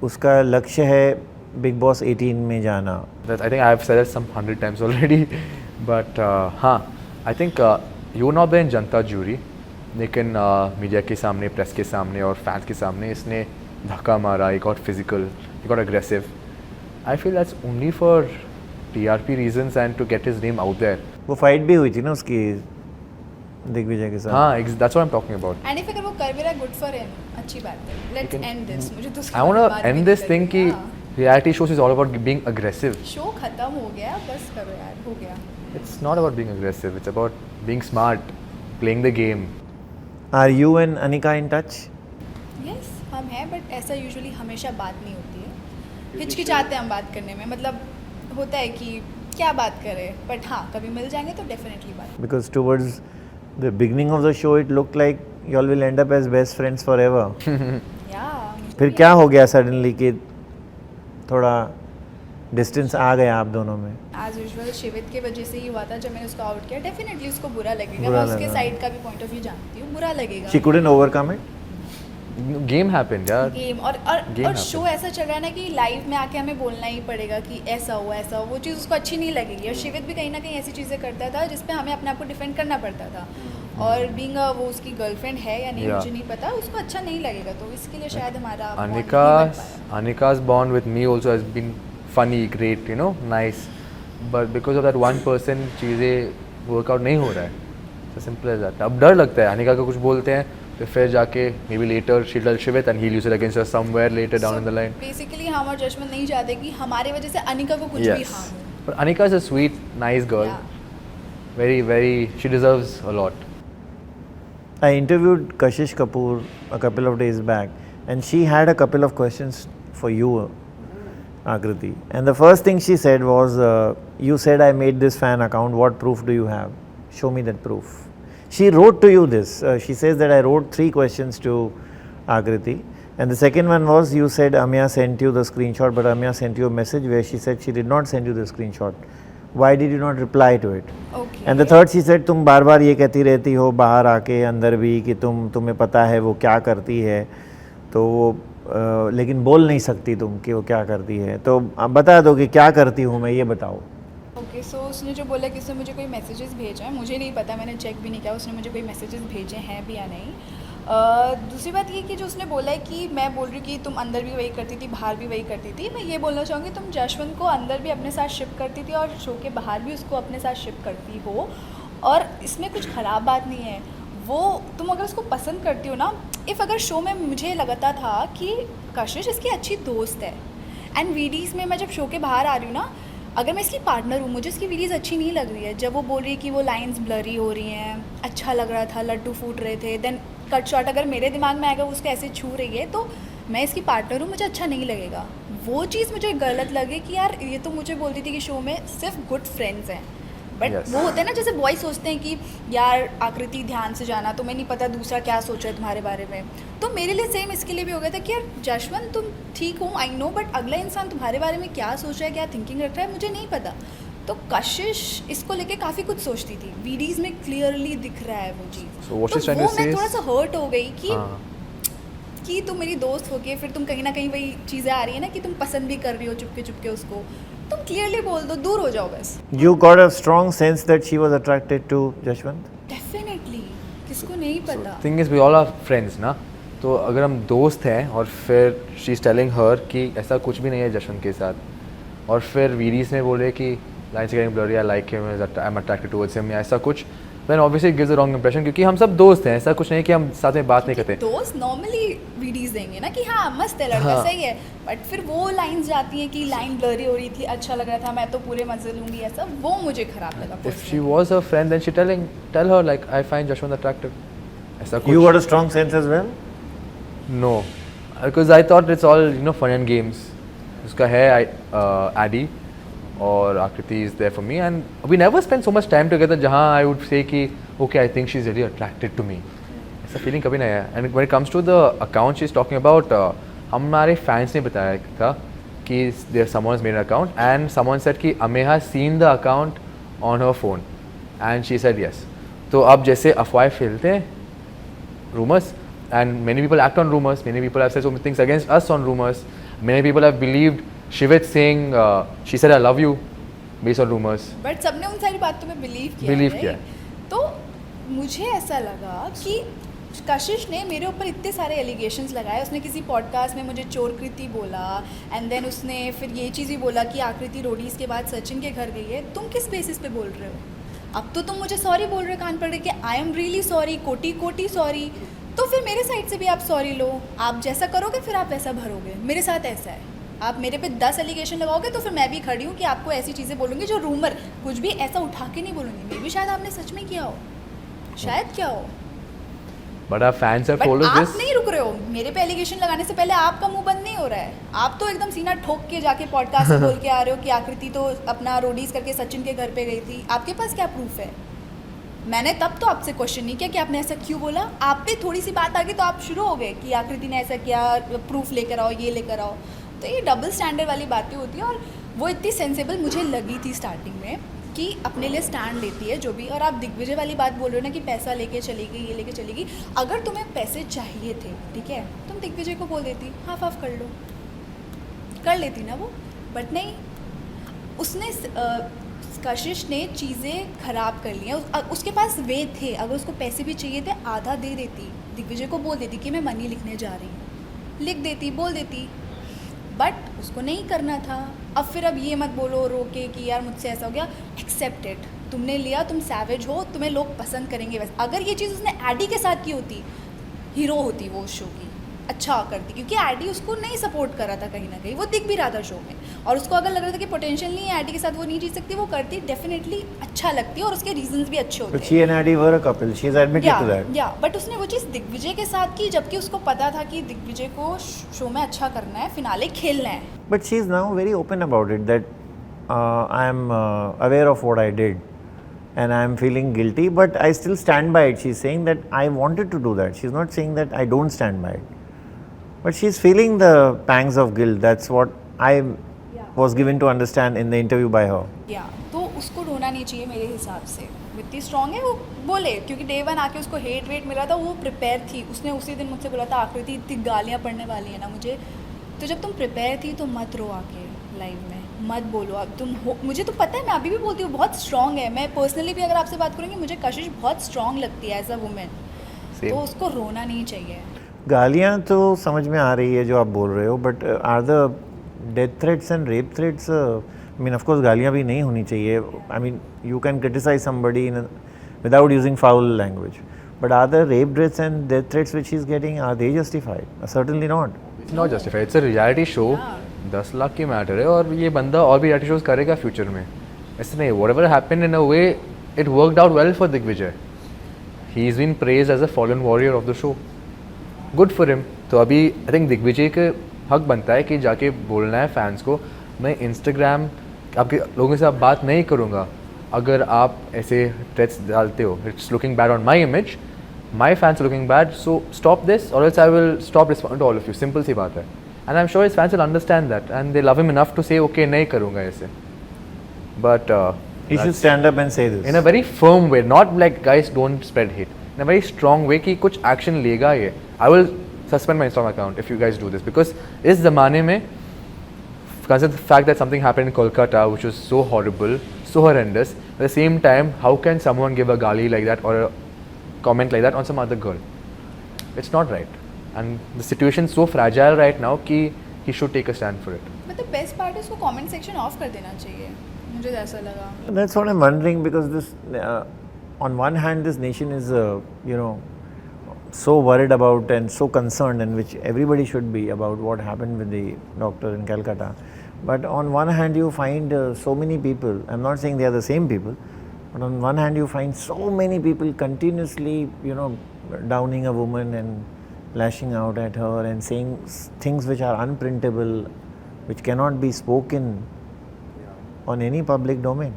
उसका लक्ष्य है बिग बॉस 18 में जाना। That I think I have said it some 100 times already, but हाँ, I think you not been Janata jury, लेकिन मीडिया के सामने, प्रेस के सामने और फैंस के सामने इसने धक्का मारा, he got physical, he got aggressive. I feel that's only for TRP reasons and to get his name out there. वो फाइट भी हुई थी ना उसकी दिग्विजय के साथ। हाँ, that's what I'm talking about. And if अगर वो कर भी रहा है, गुड फॉर हिम, अच्छी बात है। लेट्स लेकिन एंड दिस। मुझे तो उसके I बारे में want बात to भी end नहीं this thing कि करनी। हाँ। reality shows is all about being aggressive. Show खत्म हो गया, बस करो यार, हो गया। It's not about being aggressive. It's about being smart, playing the game. Are you and Anika in touch? Yes हम हैं, बट ऐसा यूजुअली हमेशा बात नहीं होती है, हिचकिचाते हैं हम बात करने में। मतलब होता है कि क्या बात करें, बट हाँ कभी मिल जाएंगे तो डेफिनेटली बात। Because towards the beginning of the show it looked like you all will end up as best friends forever. या फिर क्या हो गया सडनली कि थोड़ा डिस्टेंस आ गया आप दोनों में? एज यूजुअल शिवित के वजह से ही हुआ था। जब मैंने उसको आउट किया, डेफिनेटली उसको बुरा लगेगा। बुरा मैं उसके लगा। साइड का भी पॉइंट ऑफ व्यू जानती हूँ, बुरा लगेगा। She couldn't overcome it? Game happened, yeah. Game Game और happened. शो ऐसा चल रहा है ना कि लाइव में आके हमें बोलना ही पड़ेगा कि ऐसा हो ऐसा हो, वो चीज़ उसको अच्छी नहीं लगेगी। और शिवित भी कहीं ना कहीं ऐसी चीज़ें करता था जिसपे हमें अपने आप को डिफेंड करना पड़ता था। और बीइंग वो उसकी गर्लफ्रेंड है या नहीं Yeah. मुझे नहीं पता, उसको अच्छा नहीं लगेगा, तो इसके लिए शायद हमारा bond नहीं बन Anika's पाया। Anika's bond with me also has been funny, great, you know, nice. But because of that one person, चीज़ें workout नहीं हो रहा है. So simple as that. अब डर लगता है, अनिका को कुछ बोलते हैं तो फिर जाके maybe later she'll tell Shivit and he'll use it against her somewhere later down in the line. Basically हम और जजमेंट नहीं चाहते कि हमारे वजह से अनिका को कुछ भी Yes. हार्म हो। But Anika is a sweet, nice girl. Yeah. Very, very. She deserves a lot. I interviewed Kashish Kapoor a couple of days back and she had a couple of questions for you, Akriti. And the first thing she said was, you said I made this fan account, what proof do you have? Show me that proof. She wrote to you this. She says that I wrote 3 questions to Akriti. And the second one was, you said Amya sent you the screenshot, but Amya sent you a message where she said she did not send you the screenshot. Why did you not reply to it? Okay. And the third, she said, तुम बार बार ये कहती रहती हो बाहर आके अंदर भी कि तुम्हें पता है वो क्या करती है, तो वो लेकिन बोल नहीं सकती तुम कि वो क्या करती है, तो आप बता दो कि क्या करती हूँ मैं, ये बताओ। ओके सो उसने जो बोला कि उसने मुझे कोई मैसेजेस भेजा है, मुझे नहीं पता, मैंने चेक भी नहीं किया उसने मुझे कोई मैसेजेस भेजे हैं भी या नहीं। दूसरी बात ये कि जो उसने बोला है कि मैं बोल रही हूँ कि तुम अंदर भी वही करती थी, बाहर भी वही करती थी, मैं ये बोलना चाहूँगी तुम जशवंत को अंदर भी अपने साथ शिप करती थी और शो के बाहर भी उसको अपने साथ शिप करती हो, और इसमें कुछ ख़राब बात नहीं है। वो तुम अगर उसको पसंद करती हो ना, इफ़ अगर शो में मुझे लगता था कि कशिश इसकी अच्छी दोस्त है, एंड वीडीज़ में मैं जब शो के बाहर आ रही हूँ ना, अगर मैं इसकी पार्टनर हूँ, मुझे इसकी वीडीज़ अच्छी नहीं लग रही है, जब वो बोल रही है कि वो लाइंस ब्लरी हो रही हैं, अच्छा लग रहा था, लड्डू फूट रहे थे, देन कट शॉट अगर मेरे दिमाग में आएगा वो उसको ऐसे छू रही है, तो मैं इसकी पार्टनर हूँ, मुझे अच्छा नहीं लगेगा। वो चीज़ मुझे गलत लगे कि यार ये तो मुझे बोलती थी कि शो में सिर्फ गुड फ्रेंड्स हैं, बट Yes. वो होते हैं ना, जैसे बॉयज सोचते हैं कि यार आकृति ध्यान से जाना, तुम्हें नहीं पता दूसरा क्या सोच रहा है तुम्हारे बारे में। तो मेरे लिए सेम इसके लिए भी हो गया था कि यार जशवंत तुम ठीक हो, आई नो, बट अगला इंसान तुम्हारे बारे में क्या सोच रहा है, क्या थिंकिंग रख रहा है, मुझे नहीं पता। तो कशिश इसको लेके काफ़ी कुछ सोचती थी, वीडीज़ में क्लियरली दिख रहा है वो चीज़। So what तो she's trying वो to say मैं is- थोड़ा सा हर्ट हो गई हाँ. कि तुम मेरी दोस्त हो के फिर तुम कहीं ना कहीं वही चीज़ें आ रही है ना कि तुम पसंद भी कर रही हो चुपके चुपके उसको, तुम क्लियरली बोल दो, दूर हो जाओ बस। You got a strong sense that she was attracted to Jashwant? Definitely, किसको नहीं पता। Thing is we all are friends ना, तो अगर हम दोस्त हैं और फिर शी इज़ टेलिंग हर कि ऐसा कुछ भी नहीं है जशवंत के साथ, और फिर वीडीज़ में बोले कि lines getting blurry, I like him, I am attracted towards him, या ऐसा कुछ, then obviously gives a wrong impression, क्योंकि हम सब दोस्त हैं, ऐसा कुछ नहीं कि हम साथ में बात नहीं करते। दोस्त नॉर्मली वीडीज़ देंगे ना कि हाँ मस्त है लड़का, हाँ। सही है, बट फिर वो लाइंस जाती हैं कि लाइन ब्लरी हो रही थी, अच्छा लग रहा था, मैं तो पूरे मजे लूँगी, ऐसा वो मुझे खराब लगा। If she personally। was her friend, then she tell her like I find Jashwant attractive. ऐसा कुछ You got a strong sense as well? no, because I thought it's all fun and games. उसका है Addy और Akriti is there for me, and we never spent so much time together जहाँ I would say कि okay I think she's really attracted to me. ऐसा feeling कभी नहीं आया. And when it comes to the account she's talking about, हमारे fans ने बताया था कि there someone has made an account and someone said कि Ameha seen the account on her phone and she said yes. तो अब जैसे अफवाहें फैलते हैं, rumors, and many people act on rumors, many people have said so many things against us on rumors, many people have believed Shivit saying she said I love you based on rumors. But सबने उन सारी बातों में believe किया Believe right? किया। तो मुझे ऐसा लगा कि कशिश ने मेरे ऊपर इतने सारे एलिगेशंस लगाए, उसने किसी पॉडकास्ट में मुझे चोरकृति बोला, एंड देन उसने फिर ये चीज़ भी बोला कि आकृति रोडीज़ के बाद सचिन के घर गई है। तुम किस बेसिस पे बोल रहे हो? अब तो तुम मुझे सॉरी बोल रहे हो कान पकड़ के, आई एम रियली सॉरी, कोटि कोटि सॉरी। तो फिर मेरे साइड से भी आप सॉरी लो, आप जैसा करोगे फिर आप वैसा भरोगे। मेरे साथ ऐसा है, आप मेरे पे 10 एलिगेशन लगाओगे तो फिर मैं भी खड़ी हूँ कि आपको ऐसी चीज़ें बोलूँगी जो रूमर, कुछ भी ऐसा उठा के नहीं बोलूँगी। मे भी शायद आपने सच में किया हो, शायद क्या हो, But our fans have but told us आप this. नहीं रुक रहे हो। मेरे पे एलिगेशन लगाने से पहले आपका मुंह बंद नहीं हो रहा है, आप तो एकदम सीना ठोक के जाके पॉडकास्ट में बोल के आ रहे हो कि आकृति तो अपना रोडीज करके सचिन के घर पे गई थी। आपके पास क्या प्रूफ है? मैंने तब तो आपसे क्वेश्चन नहीं किया कि आपने ऐसा क्यों बोला, आप पे थोड़ी सी बात आ गई तो आप शुरू हो गए कि आकृति ने ऐसा किया, प्रूफ लेकर आओ, ये लेकर आओ। तो ये डबल स्टैंडर्ड वाली बातें होती हैं, और वो इतनी सेंसेबल मुझे लगी थी स्टार्टिंग में कि अपने लिए स्टैंड लेती है जो भी। और आप दिग्विजय वाली बात बोल रहे हो ना कि पैसा लेके चलेगी, ये लेके चलेगी। अगर तुम्हें पैसे चाहिए थे, ठीक है, तुम दिग्विजय को बोल देती, हाफ हाफ कर लो, कर लेती ना वो, बट नहीं, उसने कशिश ने चीज़ें ख़राब कर ली हैं। उसके पास वे थे, अगर उसको पैसे भी चाहिए थे आधा दे देती, दिग्विजय को बोल देती कि मैं मनी लिखने जा रही हूँ, लिख देती, बोल देती, बट उसको नहीं करना था। अब फिर अब ये मत बोलो रोके कि यार मुझसे ऐसा हो गया, एक्सेप्टेड, तुमने लिया, तुम सैवेज हो, तुम्हें लोग पसंद करेंगे। वैसे अगर ये चीज़ उसने एडी के साथ की होती, हीरो होती वो शो की, अच्छा करती, क्योंकि एडी उसको नहीं सपोर्ट कर रहा था कहीं ना कहीं, वो दिख भी रहा था शो में, और उसको अगर लग रहा था कि पोटेंशियल नहीं है एडी के साथ, वो नहीं जीत सकती, वो करती, डेफिनेटली अच्छा लगती, और उसके रीजंस भी अच्छे होते But she and Addy were a couple. She has admitted to that. या बट उसने वो चीज़ दिग्विजय के साथ की, जबकि उसको पता था कि दिग्विजय को शो में अच्छा करना है, फिनाले खेलना है। But she is now very open about it that I am aware of what I did and I am feeling guilty, but I still stand by it. She is saying that I wanted to do that. She is not saying that I don't stand by it. But she is feeling the pangs of guilt. That's what I was given to understand in the interview by her. या तो उसको रोना नहीं चाहिए मेरे हिसाब से, वो इतनी स्ट्रांग है, वो बोले, क्योंकि डे वन आके उसको हेट वेट मिला था, वो प्रिपेयर थी। उसने उसी दिन मुझसे बोला था आकृति इतनी गालियाँ पड़ने वाली है ना मुझे, तो जब तुम प्रिपेयर थी तो मत रो आके लाइव में, मत बोलो। अब तुम हो, मुझे तो पता है, मैं अभी भी बोलती हूँ, बहुत स्ट्रांग है। मैं पर्सनली भी अगर आपसे बात करूँगी, मुझे कशिश बहुत स्ट्रांग लगती है एज अ वुमेन, तो उसको रोना नहीं चाहिए। गालियाँ तो समझ में आ रही है जो आप बोल रहे हो, but are the death threats and rape threats, I mean of course गालियाँ भी नहीं होनी चाहिए। I mean you can criticise somebody in without using foul language, But are the rape threats and death threats which he's getting, are they justified? Certainly not. It's not justified. It's a reality show. 10 lakh की matter है और ये बंदा और भी reality shows करेगा future में. ऐसे नहीं. Whatever happened in a way, it worked out well for Digvijay. He's been praised as a fallen warrior of the show. Good for him. तो अभी I think दिग्विजय के हक बनता है कि जाके बोलना है फैंस को, मैं इंस्टाग्राम आपके लोगों से अब बात नहीं करूँगा अगर आप ऐसे थ्रेट्स डालते हो. It's looking bad on my image, my fans looking bad, so stop this or else I will stop respond to all of you. Simple सी बात है. And I am sure his fans will understand that and they love him enough to say okay नहीं करूँगा ऐसे. But He should stand up and say this. in a very firm way, not like guys don't spread hate. In a very strong way कि कुछ action लेगा ये. I will suspend my Instagram account if you guys do this because इस ज़माने में consider the fact that something happened in Kolkata which was so horrible, so horrendous. At the same time, how can someone give a gali like that or a comment like that on some other girl? It's not right. And the situation is so fragile right now कि he should take a stand for it. मतलब best part है उसको comment section of कर देना चाहिए, मुझे ऐसा लगा. That's what I'm wondering because this, on one hand, this nation is, so worried about and so concerned, and which everybody should be about what happened with the doctor in Calcutta. But on one hand, you find so many people. I'm not saying they are the same people, but on one hand, you find so many people continuously, downing a woman and lashing out at her and saying things which are unprintable, which cannot be spoken on any public domain.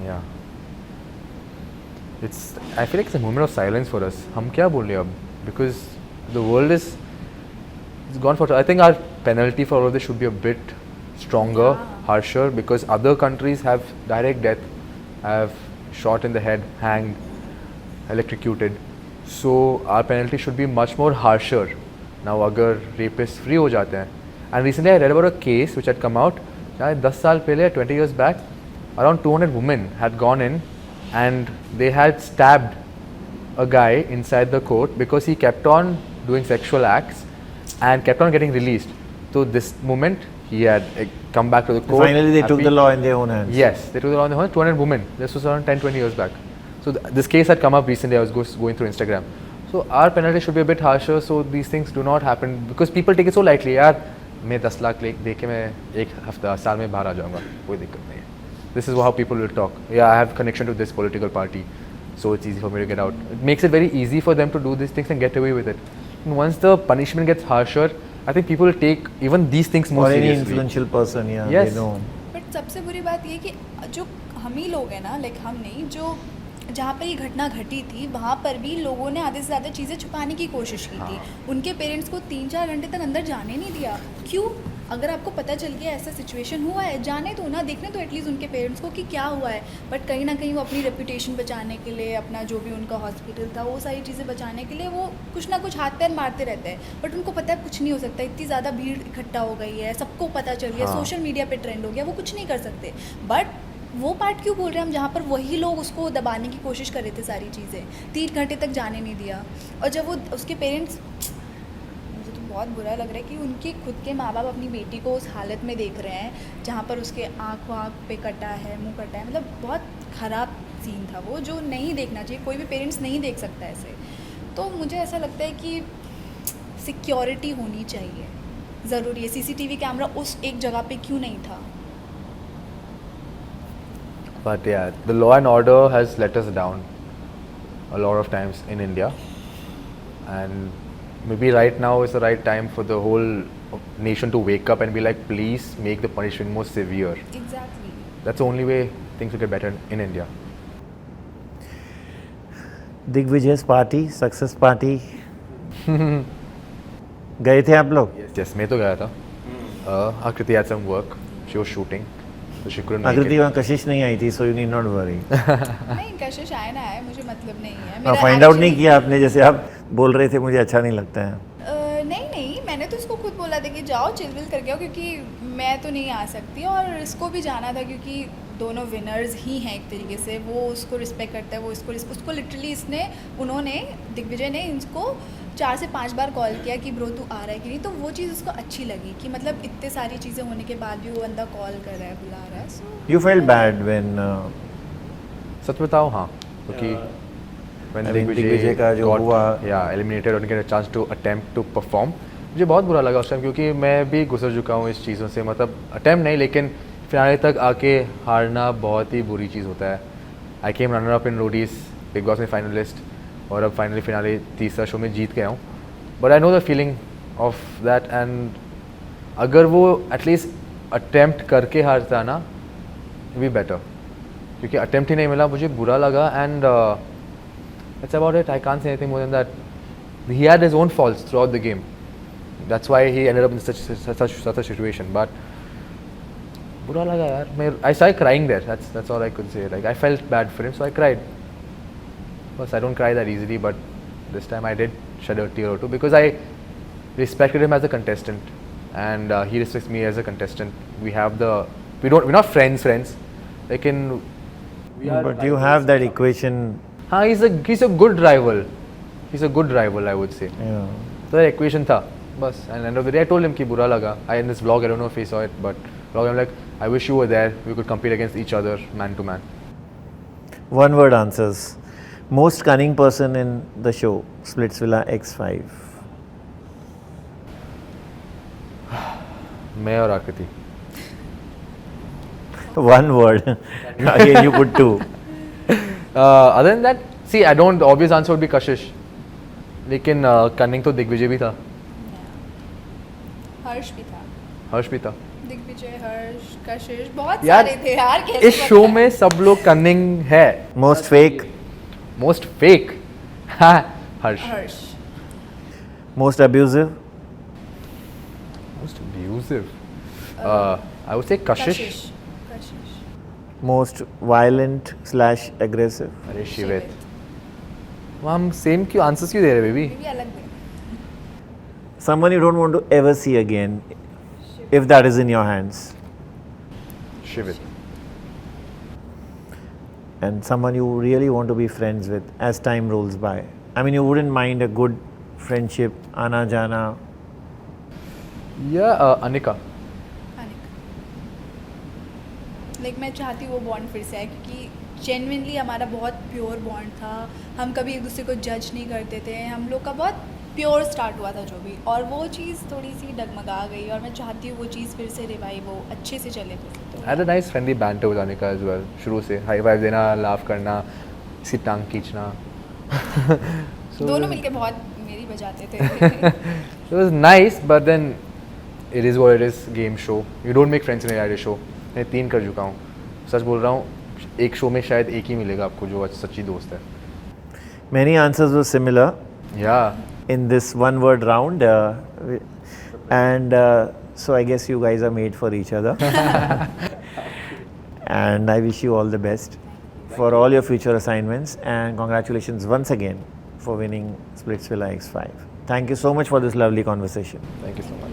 Yeah. I feel like it's a moment of silence for us. हम क्या बोल रहे हैं अब? Because the world is gone for. I think our penalty for all of this should be a bit stronger, harsher, because other countries have direct death, have shot in the head, hanged, electrocuted. So our penalty should be much more harsher. Now अगर rapists free हो जाते हैं. And recently I read about a case which had come out. 10 साल पहले, 20 years back, around 200 women had gone in and they had stabbed a guy inside the court because he kept on doing sexual acts and kept on getting released. So this moment he had come back to the court. Finally, they took happy. the law in their own hands. Yes, they took the law in their hands. 200 women. This was around 10-20 years back. So this case had come up recently. I was going through Instagram. So our penalty should be a bit harsher so these things do not happen because people take it so lightly. यार मैं 10 लाख देख के मैं एक हफ्ता साल में बाहर आ जाऊँगा, कोई दिक्कत नहीं है. This is how people will talk. Yeah, I have connection to this political party, so it's easy for me to get out. It makes it very easy for them to do these things and get away with it. And once the punishment gets harsher, I think people will take even these things more Or any seriously. influential person, yeah, Yes. they know. But सबसे बुरी बात ये कि जो हम ही लोग हैं ना, लाइक हम नहीं, जो जहाँ पर ये घटना घटी थी वहाँ पर भी लोगों ने आधे से ज़्यादा चीज़ें छुपाने की कोशिश की थी. उनके पेरेंट्स को 3-4 घंटे तक अंदर जाने नहीं दिया. क्यों? अगर आपको पता चल गया ऐसा सिचुएशन हुआ है, जाने दो ना, देखने तो एटलीस्ट उनके पेरेंट्स को कि क्या हुआ है. बट कहीं ना कहीं वो अपनी रेपुटेशन बचाने के लिए, अपना जो भी उनका हॉस्पिटल था, वो सारी चीज़ें बचाने के लिए वो कुछ ना कुछ हाथ पैर मारते रहते हैं. बट उनको पता है कुछ नहीं हो सकता, इतनी ज़्यादा भीड़ इकट्ठा हो गई है, सबको पता चल गया, सोशल मीडिया पे ट्रेंड हो गया, वो कुछ नहीं कर सकते. बट वो पार्ट क्यों बोल रहे हैं हम जहाँ पर वही लोग उसको दबाने की कोशिश कर रहे थे, सारी चीज़ें 3 घंटे तक जाने नहीं दिया. और जब वो उसके पेरेंट्स, मुझे तो बहुत बुरा लग रहा है कि उनके खुद के माँ बाप अपनी बेटी को उस हालत में देख रहे हैं जहाँ पर उसके आँख पे कटा है, मुंह कटा है. मतलब बहुत ख़राब सीन था वो, जो नहीं देखना चाहिए, कोई भी पेरेंट्स नहीं देख सकता ऐसे. तो मुझे ऐसा लगता है कि सिक्योरिटी होनी चाहिए, ज़रूरी है. CCTV कैमरा उस एक जगह पे क्यों नहीं था? But yeah, the law and order has let us down a lot of times in India, and maybe right now is the right time for the whole nation to wake up and be like, please make the punishment more severe. Exactly. That's the only way things will get better in India. दिग्विजय's party, success party. गए थे आप लोग? Yes, मैं तो गया था. Akriti had some work. She was shooting, so she couldn't make आकृति it. वहाँ कशिश नहीं आई थी, so you need not worry. नहीं, कशिश आए ना आए, मुझे मतलब नहीं है. हाँ, फाइंड आउट नहीं किया आपने, जैसे आप बोल रहे थे मुझे अच्छा नहीं लगता है. नहीं, मैंने तो उसको खुद बोला था कि जाओ चिलविल करके आओ, क्योंकि मैं तो नहीं आ सकती और इसको भी जाना था क्योंकि दोनों विनर्स ही हैं एक तरीके से. वो उसको रिस्पेक्ट करता है, वो उसको लिटरली उन्होंने दिग्विजय ने इसको 4 से 5 बार कॉल किया कि ब्रो तू आ रहा है कि नहीं. तो वो चीज़ उसको अच्छी लगी कि मतलब इतने सारी चीज़ें होने के बाद भी वो बंदा कॉल कर रहा है, बुला रहा है. You felt bad when सच बताओ, हाँ, क्योंकि when I mean, दिग्विजय का जो हुआ eliminated और get a chance to attempt to perform, मुझे बहुत बुरा लगा उस टाइम, क्योंकि मैं भी गुजर चुका हूँ इस चीज़ों से, मतलब अटैम्प्ट नहीं लेकिन फिनाले तक आके हारना बहुत ही बुरी चीज़ होता है. I came runner up in Roadies, Bigg Boss में फाइनलिस्ट, और अब फाइनली फिनाले तीसरा शो में जीत गया हूँ. But I know the feeling of that, and अगर वो एटलीस्ट अटैम्प्ट करके हारता ना, बी बेटर, क्योंकि अटैम्प्ट ही नहीं मिला, मुझे बुरा लगा. And it's about it, I can't say anything more than that. He had his own faults through out the game, that's why he ended up in such a situation. But बुरा लगा यार, मैं I started crying there. That's all I could say. Like I felt bad for him, so I cried. But I don't cry that easily, but this time I did shed a tear or two because I respected him as a contestant, and he respects me as a contestant. We're not friends. Like we are. But you have that equation. He's a good rival. He's a good rival, I would say. Yeah. So that equation था, बस. And end of the day, I told him कि बुरा लगा. In this vlog, I don't know if he saw it, but vlog I'm like, I wish you were there. We could compete against each other, man to man. One word answers. Most cunning person in the show, Splitsvilla X5. मैं और आकृति. One word. Again, you put two. Other than that, see, I don't. The obvious answer would be Kashish. लेकिन cunning तो दिग्विजय भी था. हर्ष भी था. हर्ष भी था. दिग्विजय, हर्ष, कशिश, बहुत यार, सारे थे यार. कैसे इस शो में सब लोग cunning है. Most fake. Most fake. हाँ, हर्ष. हर्ष. Most abusive. Most abusive. I would say Kashish. Kashish. Most violent / aggressive. अरे शिवेत. हम सेम क्यों आंसर्स क्यों दे रहे बेबी? ये भी अलग थे. Someone you don't want to ever see again, if that is in your hands. Shivet. And someone you really want to be friends with as time rolls by. I mean, you wouldn't mind a good friendship, Ana Jana. या Anika. Like मैं चाहती हूँ वो bond फिर से आए, क्योंकि genuinely हमारा बहुत प्योर बॉन्ड था. हम कभी एक दूसरे को जज नहीं करते थे. हम लोग का बहुत प्योर स्टार्ट हुआ था जो भी, और वो चीज़ थोड़ी सी डगमगा गई, और मैं चाहती हूँ वो चीज़ फिर से रिवाइव हो, अच्छे से चले फिर से. I had a nice friendly banter with Anika as well. शुरू से हाई फाइव देना, लाफ करना, इसकी टांग खींचना. So दोनों मिलके बहुत मेरी बजाते थे. it was nice, but then it is what it is. Game show. You don't make friends in a reality show. मैं 3 कर चुका हूँ. सच बोल रहा हूँ, एक शो में शायद एक ही मिलेगा आपको जो सच्ची दोस्त है. Many answers were similar Yeah. in this one word round. And so I guess you guys are made for each other. And I wish you all the best for all your future assignments. And congratulations once again for winning Splitsvilla X5. Thank you so much for this lovely conversation. Thank you so much.